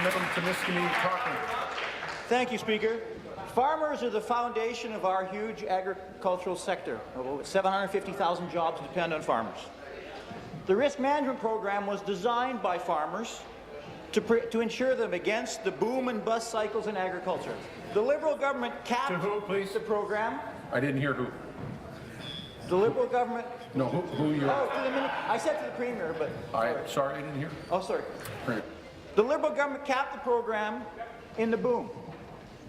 member from Timiskaming, Cochrane. Thank you, Speaker. Farmers are the foundation of our huge agricultural sector. About 750,000 jobs depend on farmers. The risk management program was designed by farmers to insure them against the boom and bust cycles in agriculture. The Liberal government capped the program. I didn't hear who. The Liberal government. No, who you are. Oh, I said to the Premier, but. Sorry, I didn't hear. Oh, sorry. Right. The Liberal government capped the program in the boom.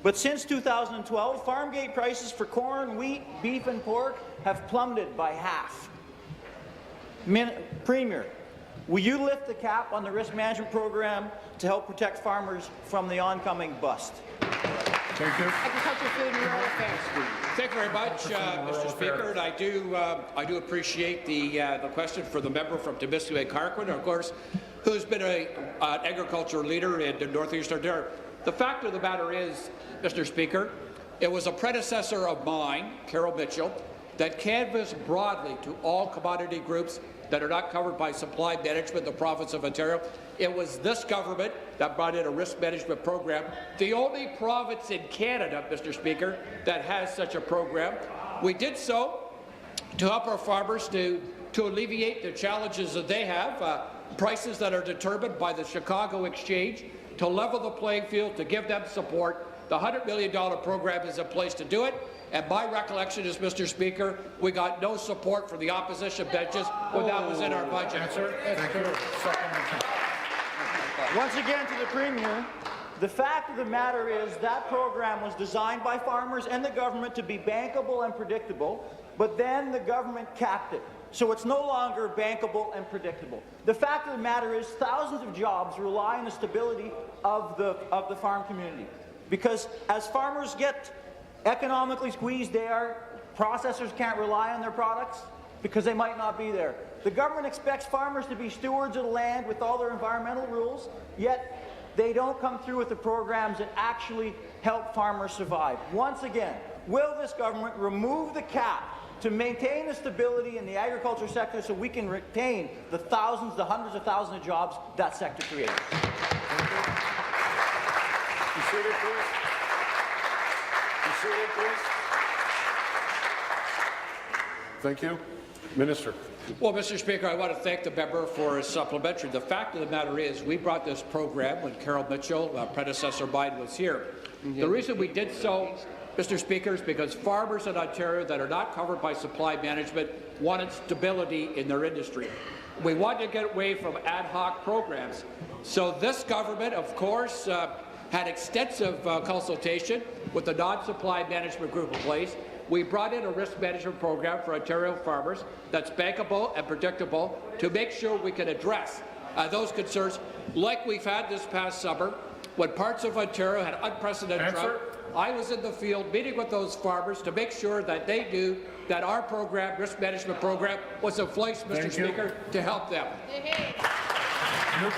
But since 2012, farm gate prices for corn, wheat, beef and pork have plummeted by half. Premier, will you lift the cap on the risk management program to help protect farmers from the oncoming bust? Thank you. Agriculture, Food and Rural Affairs. Thank you very much, Mr. Speaker, and I do appreciate the question for the member from Timiskaming, Cochrane, of course, who's been an agriculture leader in northeastern Ontario. The fact of the matter is, Mr. Speaker, it was a predecessor of mine, Carol Mitchell, that canvassed broadly to all commodity groups that are not covered by supply management in the province of Ontario. It was this government that brought in a risk management program, the only province in Canada, Mr. Speaker, that has such a program. We did so to help our farmers to alleviate the challenges that they have, prices that are determined by the Chicago Exchange, to level the playing field, to give them support. The $100 million program is in place to do it. And my recollection is, Mr. Speaker, we got no support from the opposition benches when that was in our budget. Once again to the Premier, the fact of the matter is that program was designed by farmers and the government to be bankable and predictable, but then the government capped it. So it's no longer bankable and predictable. The fact of the matter is thousands of jobs rely on the stability of the farm community. Because as farmers get economically squeezed, processors can't rely on their products because they might not be there. The government expects farmers to be stewards of the land with all their environmental rules, yet they don't come through with the programs that actually help farmers survive. Once again, will this government remove the cap to maintain the stability in the agriculture sector so we can retain the thousands, the hundreds of thousands of jobs that sector creates? You seated, please. You seated, please. Thank you. Minister. Well, Mr. Speaker, I want to thank the member for his supplementary. The fact of the matter is we brought this program when Carol Mitchell, predecessor mine, was here. The reason we did so, Mr. Speaker, is because farmers in Ontario that are not covered by supply management wanted stability in their industry. We wanted to get away from ad hoc programs. So this government, of course, had extensive consultation with the non-supply management group in place. We brought in a risk management program for Ontario farmers that's bankable and predictable to make sure we can address those concerns like we've had this past summer when parts of Ontario had unprecedented drought. I was in the field meeting with those farmers to make sure that they knew that our program, risk management program, was in place, Mr. Speaker, to help them.